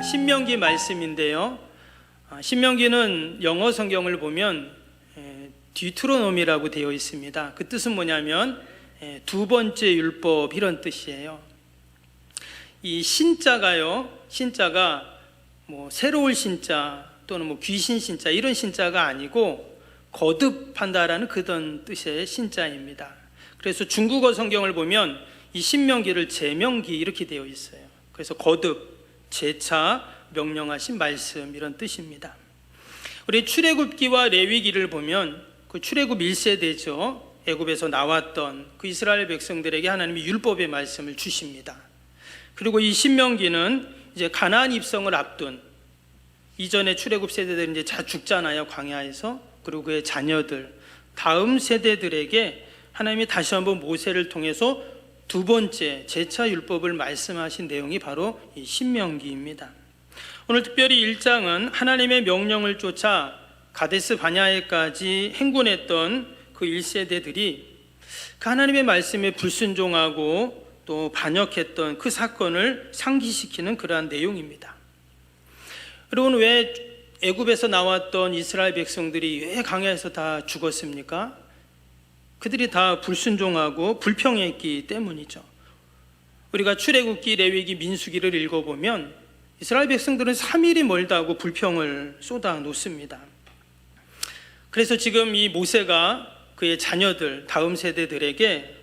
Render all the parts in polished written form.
신명기 말씀인데요. 신명기는 영어 성경을 보면 디트로노미라고 되어 있습니다. 그 뜻은 뭐냐면 두 번째 율법 이런 뜻이에요. 이 신자가요, 신자가 뭐 새로울 신자 또는 뭐 귀신 신자 이런 신자가 아니고 거듭한다라는 그런 뜻의 신자입니다. 그래서 중국어 성경을 보면 이 신명기를 제명기 이렇게 되어 있어요. 그래서 거듭, 재차, 명령하신 말씀 이런 뜻입니다. 우리 출애굽기와 레위기를 보면 그 출애굽 1세대죠. 애굽에서 나왔던 그 이스라엘 백성들에게 하나님이 율법의 말씀을 주십니다. 그리고 이 신명기는 이제 가나안 입성을 앞둔 이전에 출애굽 세대들은 이제 다 죽잖아요, 광야에서. 그리고 그의 자녀들, 다음 세대들에게 하나님이 다시 한번 모세를 통해서 두 번째 재차 율법을 말씀하신 내용이 바로 이 신명기입니다. 오늘 특별히 1장은 하나님의 명령을 쫓아 가데스 바냐에까지 행군했던 그 1세대들이 그 하나님의 말씀에 불순종하고 또 반역했던 그 사건을 상기시키는 그러한 내용입니다. 여러분, 왜 애굽에서 나왔던 이스라엘 백성들이 왜 광야에서 다 죽었습니까? 그들이 다 불순종하고 불평했기 때문이죠. 우리가 출애굽기, 레위기, 민수기를 읽어보면 이스라엘 백성들은 3일이 멀다고 불평을 쏟아 놓습니다. 그래서 지금 이 모세가 그의 자녀들, 다음 세대들에게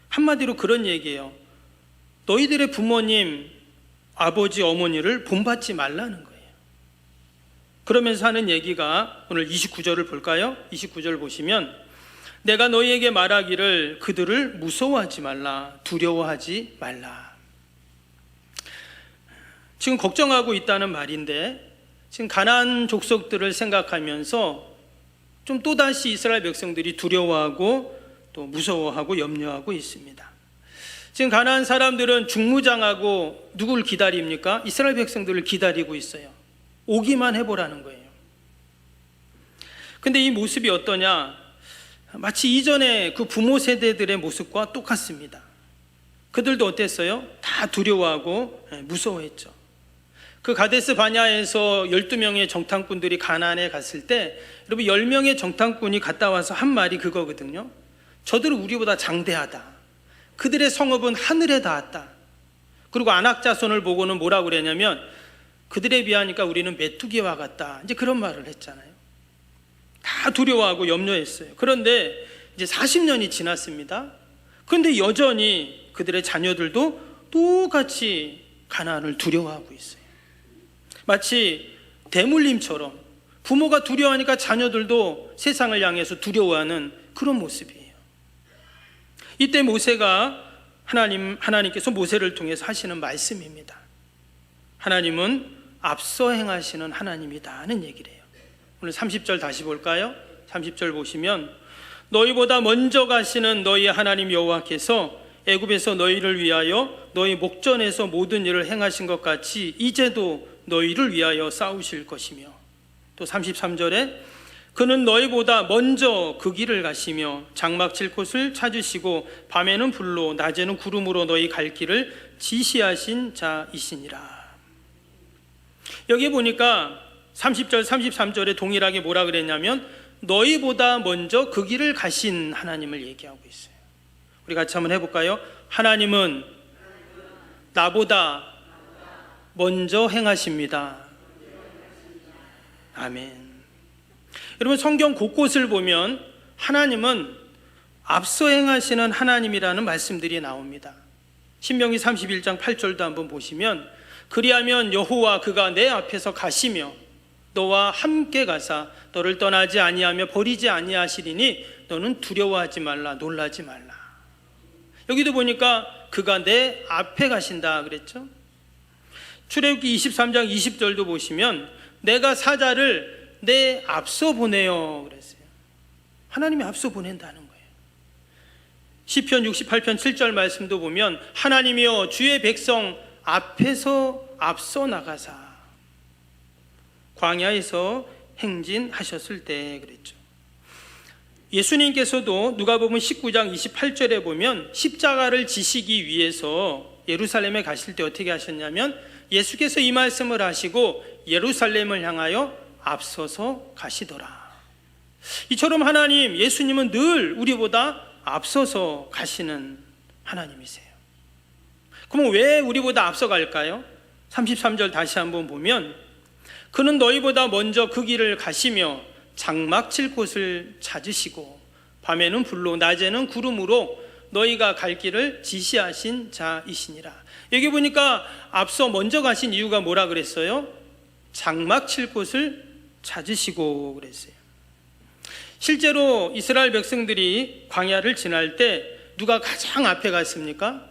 한마디로 그런 얘기예요. 너희들의 부모님, 아버지, 어머니를 본받지 말라는 거예요. 그러면서 하는 얘기가 오늘 29절을 볼까요? 29절 보시면 내가 너희에게 말하기를 그들을 무서워하지 말라, 두려워하지 말라. 지금 걱정하고 있다는 말인데 지금 가나안 족속들을 생각하면서 좀 또다시 이스라엘 백성들이 두려워하고 또 무서워하고 염려하고 있습니다. 지금 가나안 사람들은 중무장하고 누굴 기다립니까? 이스라엘 백성들을 기다리고 있어요. 오기만 해보라는 거예요. 근데 이 모습이 어떠냐? 마치 이전에 그 부모 세대들의 모습과 똑같습니다. 그들도 어땠어요? 다 두려워하고 무서워했죠. 그 가데스 바냐에서 12명의 정탐꾼들이 가나안에 갔을 때 여러분 10명의 정탐꾼이 갔다 와서 한 말이 그거거든요. 저들은 우리보다 장대하다. 그들의 성읍은 하늘에 닿았다. 그리고 아낙 자손을 보고는 뭐라고 그랬냐면 그들에 비하니까 우리는 메뚜기와 같다. 이제 그런 말을 했잖아요. 다 두려워하고 염려했어요. 그런데 이제 40년이 지났습니다. 그런데 여전히 그들의 자녀들도 똑같이 가나안을 두려워하고 있어요. 마치 대물림처럼 부모가 두려워하니까 자녀들도 세상을 향해서 두려워하는 그런 모습이에요. 이때 모세가 하나님께서 모세를 통해서 하시는 말씀입니다. 하나님은 앞서 행하시는 하나님이다는 얘기를 해요. 오늘 30절 다시 볼까요? 30절 보시면 너희보다 먼저 가시는 너희 하나님 여호와께서 애굽에서 너희를 위하여 너희 목전에서 모든 일을 행하신 것 같이 이제도 너희를 위하여 싸우실 것이며 또 33절에 그는 너희보다 먼저 그 길을 가시며 장막 칠 곳을 찾으시고 밤에는 불로 낮에는 구름으로 너희 갈 길을 지시하신 자이시니라. 여기 보니까 30절 33절에 동일하게 뭐라 그랬냐면 너희보다 먼저 그 길을 가신 하나님을 얘기하고 있어요. 우리 같이 한번 해볼까요? 하나님은 나보다 먼저 행하십니다. 아멘. 여러분 성경 곳곳을 보면 하나님은 앞서 행하시는 하나님이라는 말씀들이 나옵니다. 신명기 31장 8절도 한번 보시면 그리하면 여호와 그가 내 앞에서 가시며 너와 함께 가사 너를 떠나지 아니하며 버리지 아니하시리니 너는 두려워하지 말라 놀라지 말라. 여기도 보니까 그가 내 앞에 가신다 그랬죠. 출애굽기 23장 20절도 보시면 내가 사자를 내 앞서 보내요 그랬어요. 하나님이 앞서 보낸다는 거예요. 시편 68편 7절 말씀도 보면 하나님이여 주의 백성 앞에서 앞서 나가사 광야에서 행진하셨을 때 그랬죠. 예수님께서도 누가복음 19장 28절에 보면 십자가를 지시기 위해서 예루살렘에 가실 때 어떻게 하셨냐면 예수께서 이 말씀을 하시고 예루살렘을 향하여 앞서서 가시더라. 이처럼 하나님, 예수님은 늘 우리보다 앞서서 가시는 하나님이세요. 그럼 왜 우리보다 앞서 갈까요? 33절 다시 한번 보면 그는 너희보다 먼저 그 길을 가시며 장막 칠 곳을 찾으시고 밤에는 불로 낮에는 구름으로 너희가 갈 길을 지시하신 자이시니라. 여기 보니까 앞서 먼저 가신 이유가 뭐라 그랬어요? 장막 칠 곳을 찾으시고 그랬어요. 실제로 이스라엘 백성들이 광야를 지날 때 누가 가장 앞에 갔습니까?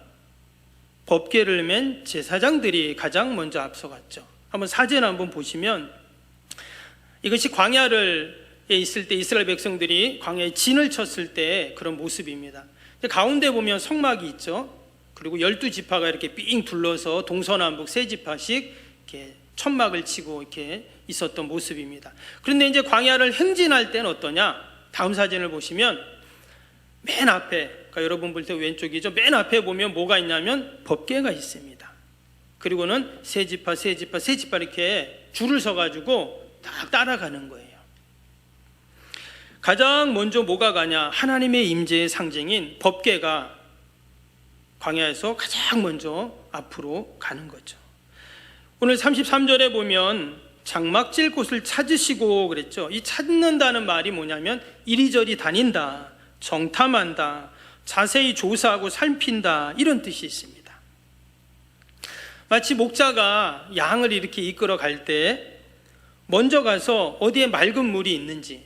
법궤를 맨 제사장들이 가장 먼저 앞서갔죠. 한번 사진 한번 보시면 이것이 광야에 있을 때 이스라엘 백성들이 광야에 진을 쳤을 때 그런 모습입니다. 가운데 보면 성막이 있죠. 그리고 12지파가 이렇게 삥 둘러서 동서남북 3지파씩 이렇게 천막을 치고 이렇게 있었던 모습입니다. 그런데 이제 광야를 행진할 때는 어떠냐? 다음 사진을 보시면 맨 앞에, 그러니까 여러분 볼 때 왼쪽이죠. 맨 앞에 보면 뭐가 있냐면 법궤가 있습니다. 그리고는 3지파 이렇게 줄을 서가지고 딱 따라가는 거예요. 가장 먼저 뭐가 가냐? 하나님의 임재의 상징인 법궤가 광야에서 가장 먼저 앞으로 가는 거죠. 오늘 33절에 보면 장막 칠 곳을 찾으시고 그랬죠. 이 찾는다는 말이 뭐냐면 이리저리 다닌다, 정탐한다, 자세히 조사하고 살핀다, 이런 뜻이 있습니다. 마치 목자가 양을 이렇게 이끌어 갈 때 먼저 가서 어디에 맑은 물이 있는지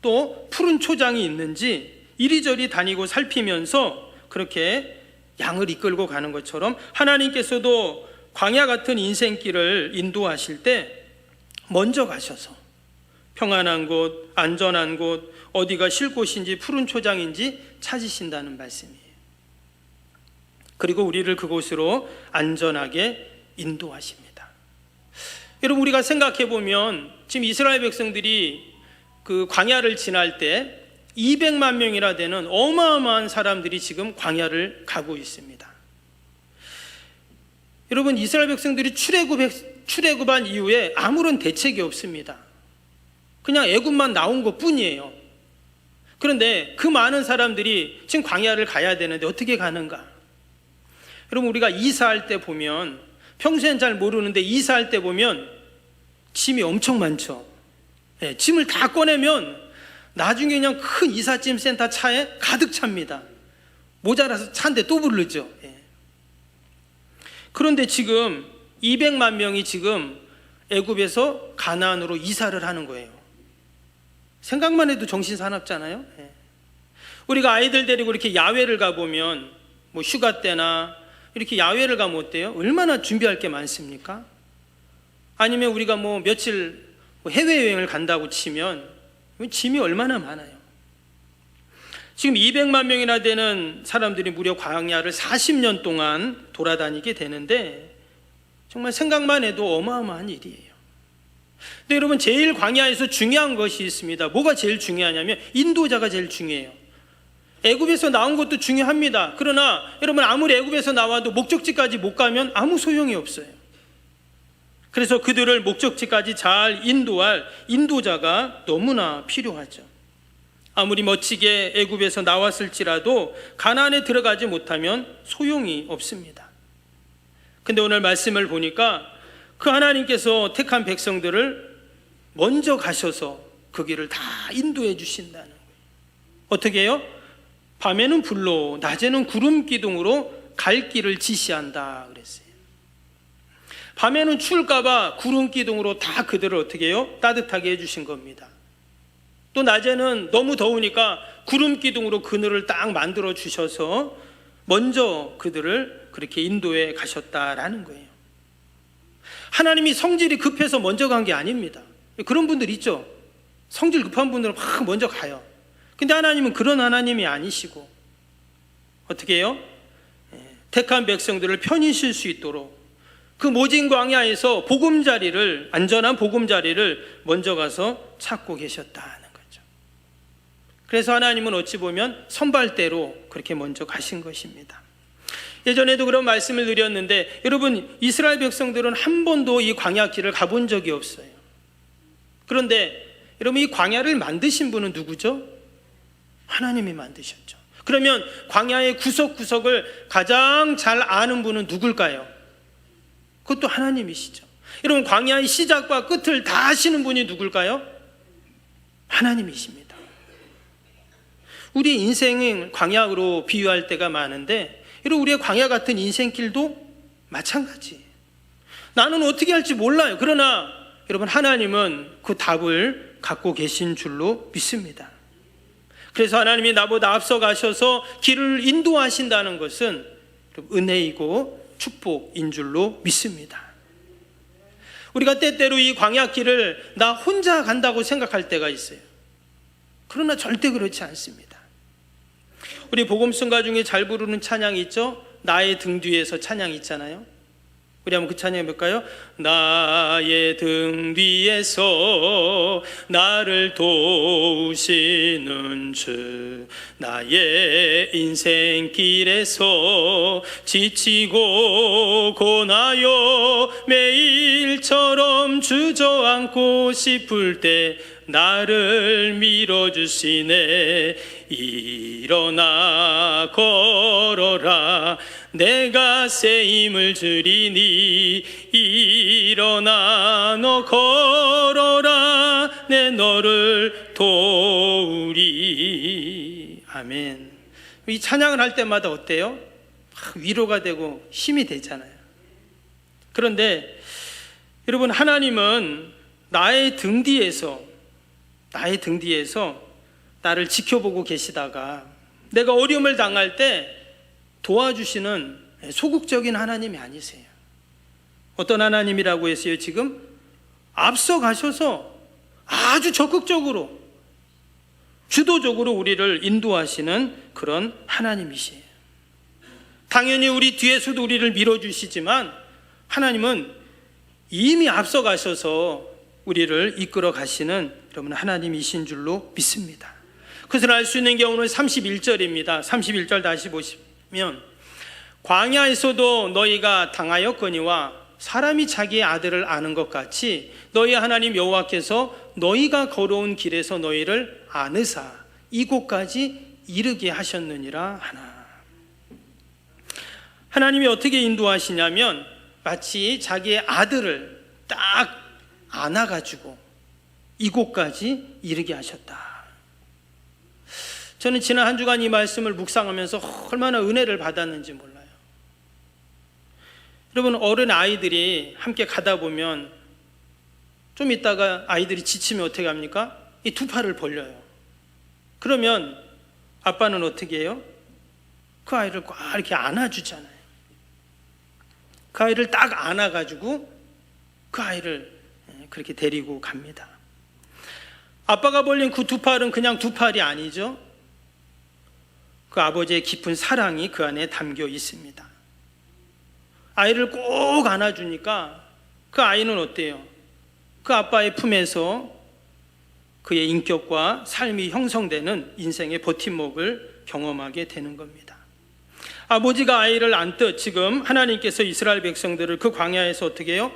또 푸른 초장이 있는지 이리저리 다니고 살피면서 그렇게 양을 이끌고 가는 것처럼 하나님께서도 광야 같은 인생길을 인도하실 때 먼저 가셔서 평안한 곳, 안전한 곳, 어디가 쉴 곳인지 푸른 초장인지 찾으신다는 말씀이에요. 그리고 우리를 그곳으로 안전하게 인도하십니다. 여러분, 우리가 생각해 보면 지금 이스라엘 백성들이 그 광야를 지날 때 200만 명이나 되는 어마어마한 사람들이 지금 광야를 가고 있습니다. 여러분, 이스라엘 백성들이 출애굽한 이후에 아무런 대책이 없습니다. 그냥 애굽만 나온 것 뿐이에요. 그런데 그 많은 사람들이 지금 광야를 가야 되는데 어떻게 가는가? 여러분, 우리가 이사할 때 보면 평소엔 잘 모르는데 이사할 때 보면 짐이 엄청 많죠. 네, 짐을 다 꺼내면 나중에 그냥 큰 이삿짐 센터 차에 가득 찹니다. 모자라서 차인데 또 부르죠. 네. 그런데 지금 200만 명이 지금 애굽에서 가나안으로 이사를 하는 거예요. 생각만 해도 정신 사납잖아요. 네. 우리가 아이들 데리고 이렇게 야외를 가보면 뭐 휴가 때나 이렇게 야외를 가면 어때요? 얼마나 준비할 게 많습니까? 아니면 우리가 뭐 며칠 해외여행을 간다고 치면 짐이 얼마나 많아요. 지금 200만 명이나 되는 사람들이 무려 광야를 40년 동안 돌아다니게 되는데 정말 생각만 해도 어마어마한 일이에요. 근데 여러분, 제일 광야에서 중요한 것이 있습니다. 뭐가 제일 중요하냐면 인도자가 제일 중요해요. 애굽에서 나온 것도 중요합니다. 그러나 여러분, 아무리 애굽에서 나와도 목적지까지 못 가면 아무 소용이 없어요. 그래서 그들을 목적지까지 잘 인도할 인도자가 너무나 필요하죠. 아무리 멋지게 애굽에서 나왔을지라도 가나안에 들어가지 못하면 소용이 없습니다. 근데 오늘 말씀을 보니까 그 하나님께서 택한 백성들을 먼저 가셔서 그 길을 다 인도해 주신다는 거예요. 어떻게 해요? 밤에는 불로, 낮에는 구름 기둥으로 갈 길을 지시한다 그랬어요. 밤에는 추울까봐 구름 기둥으로 다 그들을 어떻게 해요? 따뜻하게 해주신 겁니다. 또 낮에는 너무 더우니까 구름 기둥으로 그늘을 딱 만들어 주셔서 먼저 그들을 그렇게 인도해 가셨다라는 거예요. 하나님이 성질이 급해서 먼저 간 게 아닙니다. 그런 분들 있죠. 성질 급한 분들은 막 먼저 가요. 근데 하나님은 그런 하나님이 아니시고 어떻게 해요? 택한 백성들을 편히 쉴 수 있도록 그 모진 광야에서 보금자리를, 안전한 보금자리를 먼저 가서 찾고 계셨다는 거죠. 그래서 하나님은 어찌 보면 선발대로 그렇게 먼저 가신 것입니다. 예전에도 그런 말씀을 드렸는데 여러분, 이스라엘 백성들은 한 번도 이 광야 길을 가본 적이 없어요. 그런데 여러분, 이 광야를 만드신 분은 누구죠? 하나님이 만드셨죠. 그러면 광야의 구석구석을 가장 잘 아는 분은 누굴까요? 그것도 하나님이시죠. 여러분, 광야의 시작과 끝을 다 아시는 분이 누굴까요? 하나님이십니다. 우리 인생은 광야로 비유할 때가 많은데 여러분, 우리의 광야 같은 인생길도 마찬가지. 나는 어떻게 할지 몰라요. 그러나 여러분, 하나님은 그 답을 갖고 계신 줄로 믿습니다. 그래서 하나님이 나보다 앞서가셔서 길을 인도하신다는 것은 은혜이고 축복인 줄로 믿습니다. 우리가 때때로 이 광야 길을 나 혼자 간다고 생각할 때가 있어요. 그러나 절대 그렇지 않습니다. 우리 복음성가 중에 잘 부르는 찬양이 있죠? 나의 등 뒤에서 찬양이 있잖아요. 우리 한번 그 찬양 해볼까요? 나의 등 뒤에서 나를 도우시는 주, 나의 인생길에서 지치고 고나요 매일처럼 주저앉고 싶을 때 나를 밀어주시네. 일어나 걸어라, 내가 새 힘을 주리니. 일어나 너 걸어라, 내 너를 도우리. 아멘. 이 찬양을 할 때마다 어때요? 위로가 되고 힘이 되잖아요. 그런데 여러분, 하나님은 나의 등 뒤에서 나를 지켜보고 계시다가 내가 어려움을 당할 때 도와주시는 소극적인 하나님이 아니세요. 어떤 하나님이라고 했어요? 지금 앞서 가셔서 아주 적극적으로 주도적으로 우리를 인도하시는 그런 하나님이시에요. 당연히 우리 뒤에서도 우리를 밀어주시지만 하나님은 이미 앞서 가셔서 우리를 이끌어 가시는 여러분 하나님이신 줄로 믿습니다. 그것을 알 수 있는 게 오늘 31절입니다. 31절 다시 보시면, 광야에서도 너희가 당하였거니와 사람이 자기의 아들을 아는 것 같이 너희 하나님 여호와께서 너희가 걸어온 길에서 너희를 아느사 이곳까지 이르게 하셨느니라 하나. 하나님이 어떻게 인도하시냐면 마치 자기의 아들을 딱 안아가지고 이곳까지 이르게 하셨다. 저는 지난 한 주간 이 말씀을 묵상하면서 얼마나 은혜를 받았는지 몰라요. 여러분, 어른 아이들이 함께 가다 보면 좀 있다가 아이들이 지치면 어떻게 합니까? 이 두 팔을 벌려요. 그러면 아빠는 어떻게 해요? 그 아이를 꽉 이렇게 안아주잖아요. 그 아이를 딱 안아가지고 그 아이를 그렇게 데리고 갑니다. 아빠가 벌린 그 두 팔은 그냥 두 팔이 아니죠. 그 아버지의 깊은 사랑이 그 안에 담겨 있습니다. 아이를 꼭 안아주니까 그 아이는 어때요? 그 아빠의 품에서 그의 인격과 삶이 형성되는 인생의 버팀목을 경험하게 되는 겁니다. 아버지가 아이를 안듯 지금 하나님께서 이스라엘 백성들을 그 광야에서 어떻게 해요?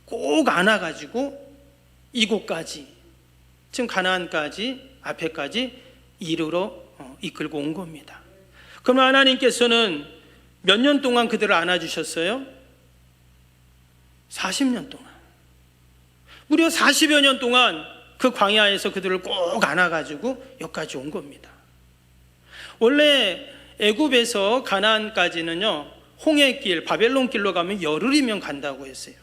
꼭 안아가지고 이곳까지, 지금 가나안까지, 앞에까지 이르러 이끌고 온 겁니다. 그럼 하나님께서는 몇 년 동안 그들을 안아주셨어요? 40년 동안. 무려 40여 년 동안 그 광야에서 그들을 꼭 안아가지고 여기까지 온 겁니다. 원래 애굽에서 가나안까지는요, 홍해길, 바벨론길로 가면 열흘이면 간다고 했어요.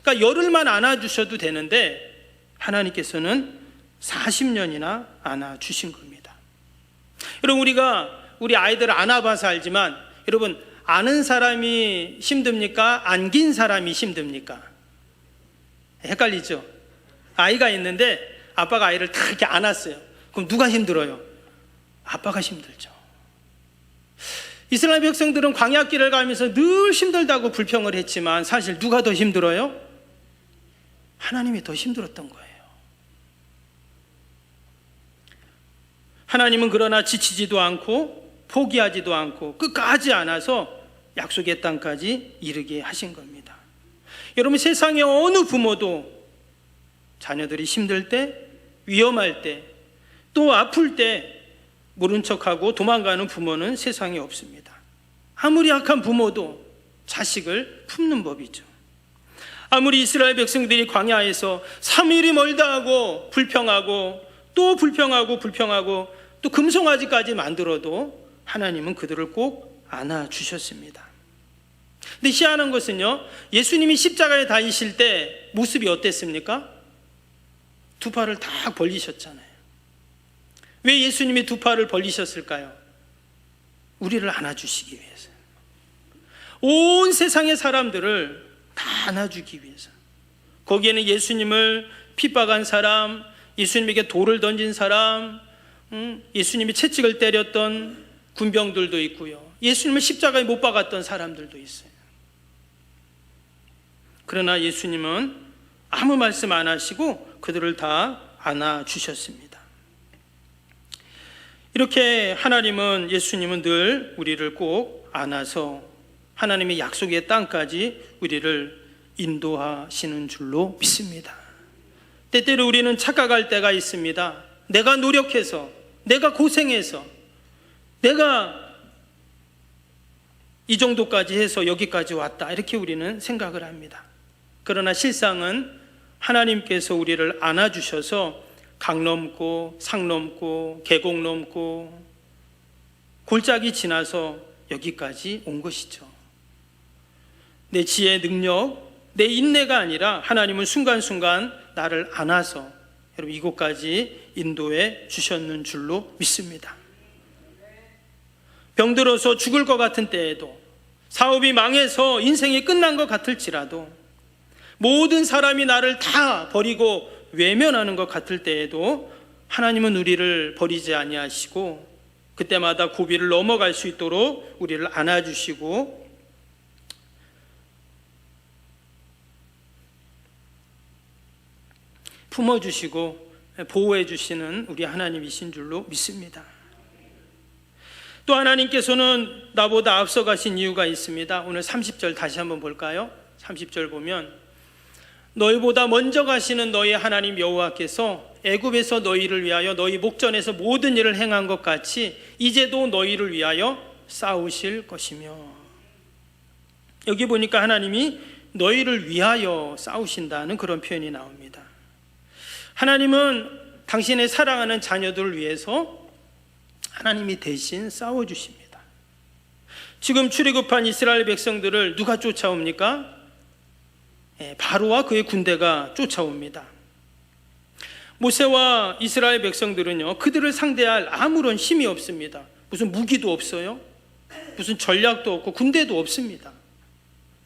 그러니까 열흘만 안아주셔도 되는데 하나님께서는 40년이나 안아주신 겁니다. 여러분, 우리가 우리 아이들을 안아봐서 알지만 여러분, 아는 사람이 힘듭니까? 안긴 사람이 힘듭니까? 헷갈리죠? 아이가 있는데 아빠가 아이를 딱 이렇게 안았어요. 그럼 누가 힘들어요? 아빠가 힘들죠. 이스라엘 백성들은 광야길을 가면서 늘 힘들다고 불평을 했지만 사실 누가 더 힘들어요? 하나님이 더 힘들었던 거예요. 하나님은 그러나 지치지도 않고 포기하지도 않고 끝까지 안아서 약속의 땅까지 이르게 하신 겁니다. 여러분, 세상의 어느 부모도 자녀들이 힘들 때, 위험할 때, 또 아플 때 모른 척하고 도망가는 부모는 세상에 없습니다. 아무리 악한 부모도 자식을 품는 법이죠. 아무리 이스라엘 백성들이 광야에서 3일이 멀다 하고 불평하고 또 불평하고 또 금송아지까지 만들어도 하나님은 그들을 꼭 안아주셨습니다. 근데 희한한 것은요, 예수님이 십자가에 달리실 때 모습이 어땠습니까? 두 팔을 다 벌리셨잖아요. 왜 예수님이 두 팔을 벌리셨을까요? 우리를 안아주시기 위해서. 온 세상의 사람들을 다 안아주기 위해서. 거기에는 예수님을 핍박한 사람, 예수님에게 돌을 던진 사람, 예수님이 채찍을 때렸던 군병들도 있고요, 예수님을 십자가에 못 박았던 사람들도 있어요. 그러나 예수님은 아무 말씀 안 하시고 그들을 다 안아주셨습니다. 이렇게 하나님은, 예수님은 늘 우리를 꼭 안아서 하나님의 약속의 땅까지 우리를 인도하시는 줄로 믿습니다. 때때로 우리는 착각할 때가 있습니다. 내가 노력해서, 내가 고생해서, 내가 이 정도까지 해서 여기까지 왔다, 이렇게 우리는 생각을 합니다. 그러나 실상은 하나님께서 우리를 안아주셔서 강 넘고 상 넘고 계곡 넘고 골짜기 지나서 여기까지 온 것이죠. 내 지혜, 능력, 내 인내가 아니라 하나님은 순간순간 나를 안아서 여러분 이곳까지 인도해 주셨는 줄로 믿습니다. 병들어서 죽을 것 같은 때에도, 사업이 망해서 인생이 끝난 것 같을지라도, 모든 사람이 나를 다 버리고 외면하는 것 같을 때에도 하나님은 우리를 버리지 아니하시고 그때마다 고비를 넘어갈 수 있도록 우리를 안아주시고 품어주시고 보호해 주시는 우리 하나님이신 줄로 믿습니다. 또 하나님께서는 나보다 앞서가신 이유가 있습니다. 오늘 30절 다시 한번 볼까요? 30절 보면, 너희보다 먼저 가시는 너희 하나님 여호와께서 애굽에서 너희를 위하여 너희 목전에서 모든 일을 행한 것 같이 이제도 너희를 위하여 싸우실 것이며. 여기 보니까 하나님이 너희를 위하여 싸우신다는 그런 표현이 나옵니다. 하나님은 당신의 사랑하는 자녀들을 위해서 하나님이 대신 싸워주십니다. 지금 출애굽한 이스라엘 백성들을 누가 쫓아옵니까? 바로와 그의 군대가 쫓아옵니다. 모세와 이스라엘 백성들은요, 그들을 상대할 아무런 힘이 없습니다. 무슨 무기도 없어요, 무슨 전략도 없고 군대도 없습니다.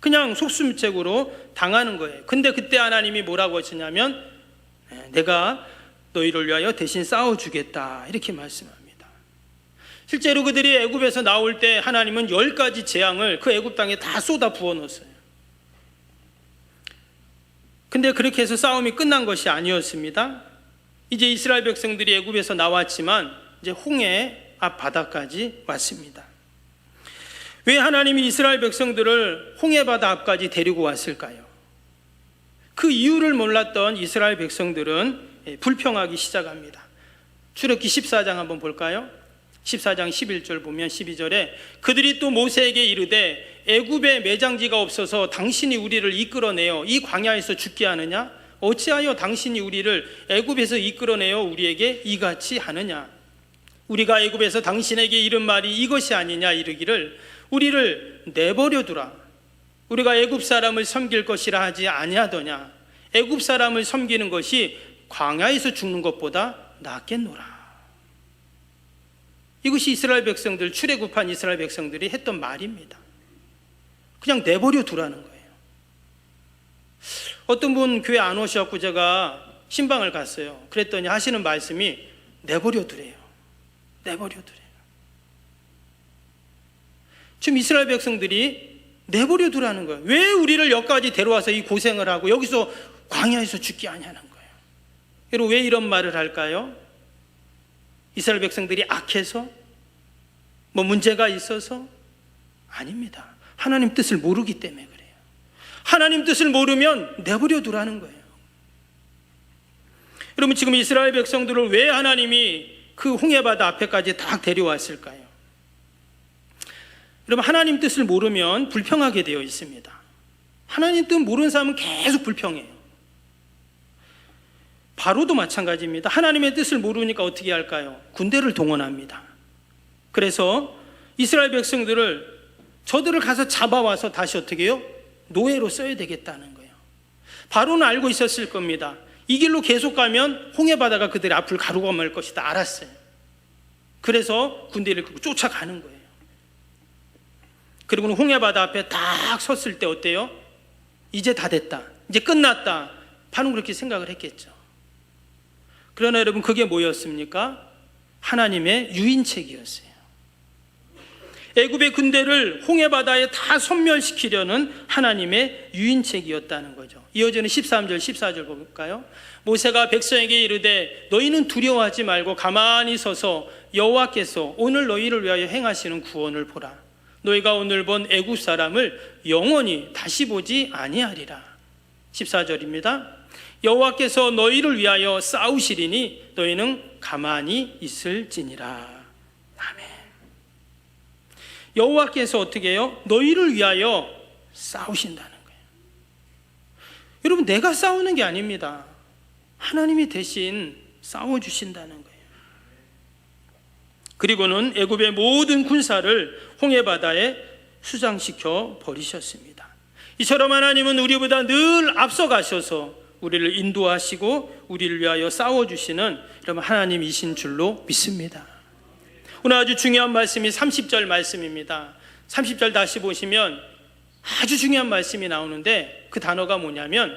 그냥 속수무책으로 당하는 거예요. 근데 그때 하나님이 뭐라고 하시냐면, 내가 너희를 위하여 대신 싸워주겠다, 이렇게 말씀합니다. 실제로 그들이 애굽에서 나올 때 하나님은 10가지 재앙을 그 애굽 땅에 다 쏟아 부어 넣었어요. 근데 그렇게 해서 싸움이 끝난 것이 아니었습니다. 이제 이스라엘 백성들이 애굽에서 나왔지만 이제 홍해 앞 바다까지 왔습니다. 왜 하나님이 이스라엘 백성들을 홍해 바다 앞까지 데리고 왔을까요? 그 이유를 몰랐던 이스라엘 백성들은 불평하기 시작합니다. 출애굽기 14장 한번 볼까요? 14장 11절 보면 12절에 그들이 또 모세에게 이르되 애굽에 매장지가 없어서 당신이 우리를 이끌어내어 이 광야에서 죽게 하느냐? 어찌하여 당신이 우리를 애굽에서 이끌어내어 우리에게 이같이 하느냐? 우리가 애굽에서 당신에게 이른 말이 이것이 아니냐? 이르기를 우리를 내버려 두라. 우리가 애굽 사람을 섬길 것이라 하지 아니하더냐? 애굽 사람을 섬기는 것이 광야에서 죽는 것보다 낫겠노라. 이것이 이스라엘 백성들, 출애굽한 이스라엘 백성들이 했던 말입니다. 그냥 내버려 두라는 거예요. 어떤 분 교회 안 오셔갖고 제가 신방을 갔어요. 그랬더니 하시는 말씀이 내버려 두래요. 내버려 두래요. 지금 이스라엘 백성들이 내버려 두라는 거예요. 왜 우리를 여기까지 데려와서 이 고생을 하고 여기서 광야에서 죽게 하냐는 거예요. 여러분, 왜 이런 말을 할까요? 이스라엘 백성들이 악해서? 뭐 문제가 있어서? 아닙니다. 하나님 뜻을 모르기 때문에 그래요. 하나님 뜻을 모르면 내버려 두라는 거예요. 여러분, 지금 이스라엘 백성들을 왜 하나님이 그 홍해바다 앞에까지 딱 데려왔을까요? 여러분, 하나님 뜻을 모르면 불평하게 되어 있습니다. 하나님 뜻 모르는 사람은 계속 불평해요. 바로도 마찬가지입니다. 하나님의 뜻을 모르니까 어떻게 할까요? 군대를 동원합니다. 그래서 이스라엘 백성들을 저들을 가서 잡아와서 다시 어떻게 해요? 노예로 써야 되겠다는 거예요. 바로는 알고 있었을 겁니다. 이 길로 계속 가면 홍해바다가 그들의 앞을 가로막을 것이다. 알았어요. 그래서 군대를 끌고 쫓아가는 거예요. 그리고는 홍해바다 앞에 딱 섰을 때 어때요? 이제 다 됐다. 이제 끝났다. 바로는 그렇게 생각을 했겠죠. 그러나 여러분, 그게 뭐였습니까? 하나님의 유인책이었어요. 애굽의 군대를 홍해바다에 다 소멸시키려는 하나님의 유인책이었다는 거죠. 이어지는 13절 14절 볼까요? 모세가 백성에게 이르되 너희는 두려워하지 말고 가만히 서서 여호와께서 오늘 너희를 위하여 행하시는 구원을 보라. 너희가 오늘 본 애굽 사람을 영원히 다시 보지 아니하리라. 14절입니다. 여호와께서 너희를 위하여 싸우시리니 너희는 가만히 있을지니라. 아멘. 여호와께서 어떻게 해요? 너희를 위하여 싸우신다는 거예요. 여러분, 내가 싸우는 게 아닙니다. 하나님이 대신 싸워주신다는 거예요. 그리고는 애굽의 모든 군사를 홍해바다에 수장시켜 버리셨습니다. 이처럼 하나님은 우리보다 늘 앞서가셔서 우리를 인도하시고 우리를 위하여 싸워주시는 여러분 하나님이신 줄로 믿습니다. 오늘 아주 중요한 말씀이 30절 말씀입니다. 30절 다시 보시면 아주 중요한 말씀이 나오는데 그 단어가 뭐냐면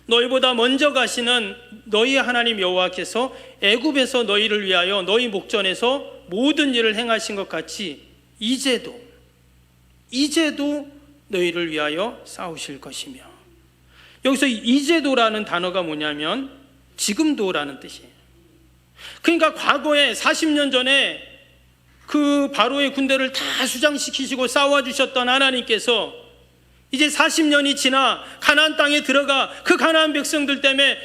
너희보다 먼저 가시는 너희 하나님 여호와께서 애굽에서 너희를 위하여 너희 목전에서 모든 일을 행하신 것 같이 이제도 너희를 위하여 싸우실 것이며, 여기서 이제도라는 단어가 뭐냐면 지금도라는 뜻이에요. 그러니까 과거에 40년 전에 그 바로의 군대를 다 수장시키시고 싸워주셨던 하나님께서 이제 40년이 지나 가나안 땅에 들어가 그 가나안 백성들 때문에,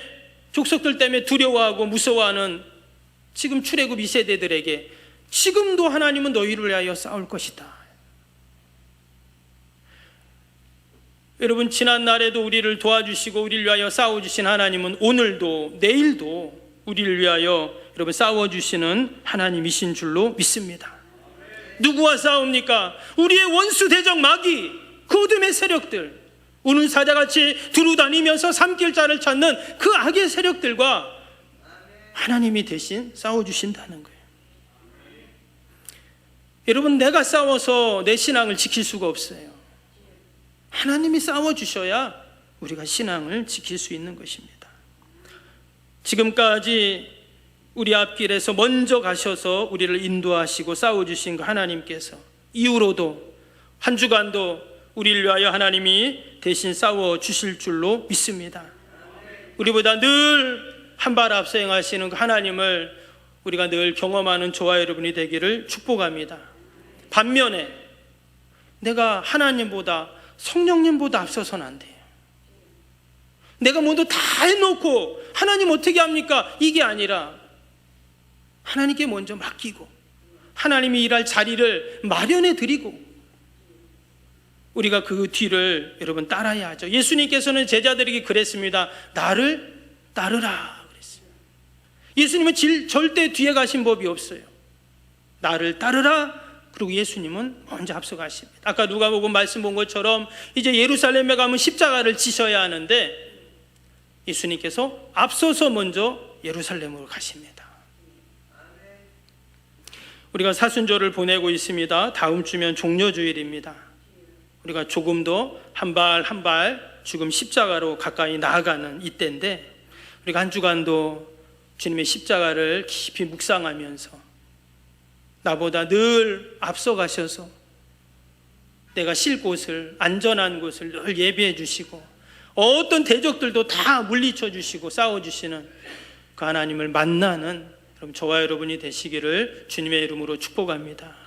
족속들 때문에 두려워하고 무서워하는 지금 출애굽 2세대들에게 지금도 하나님은 너희를 위하여 싸울 것이다. 여러분, 지난 날에도 우리를 도와주시고 우리를 위하여 싸워주신 하나님은 오늘도 내일도 우리를 위하여 여러분 싸워주시는 하나님이신 줄로 믿습니다. 누구와 싸웁니까? 우리의 원수 대적 마귀, 그 어둠의 세력들, 우는 사자같이 두루다니면서 삼킬 자를 찾는 그 악의 세력들과 하나님이 대신 싸워주신다는 거예요. 여러분, 내가 싸워서 내 신앙을 지킬 수가 없어요. 하나님이 싸워주셔야 우리가 신앙을 지킬 수 있는 것입니다. 지금까지 우리 앞길에서 먼저 가셔서 우리를 인도하시고 싸워주신 그 하나님께서 이후로도 한 주간도 우리를 위하여 하나님이 대신 싸워주실 줄로 믿습니다. 우리보다 늘 한 발 앞서 행하시는 그 하나님을 우리가 늘 경험하는 저와 여러분이 되기를 축복합니다. 반면에 내가 하나님보다 성령님보다 앞서서는 안 돼요. 내가 먼저 다 해놓고 하나님 어떻게 합니까? 이게 아니라 하나님께 먼저 맡기고 하나님이 일할 자리를 마련해 드리고 우리가 그 뒤를 여러분 따라야 하죠. 예수님께서는 제자들에게 그랬습니다. 나를 따르라 그랬어요. 예수님은 절대 뒤에 가신 법이 없어요. 나를 따르라. 그리고 예수님은 먼저 앞서가십니다. 아까 누가복음 말씀 본 것처럼 이제 예루살렘에 가면 십자가를 지셔야 하는데 예수님께서 앞서서 먼저 예루살렘으로 가십니다. 우리가 사순절을 보내고 있습니다. 다음 주면 종려주일입니다. 우리가 조금 더 한 발 한 발 지금 십자가로 가까이 나아가는 이때인데 우리가 한 주간도 주님의 십자가를 깊이 묵상하면서 나보다 늘 앞서 가셔서 내가 쉴 곳을, 안전한 곳을 늘 예비해 주시고 어떤 대적들도 다 물리쳐 주시고 싸워 주시는 그 하나님을 만나는 저와 여러분이 되시기를 주님의 이름으로 축복합니다.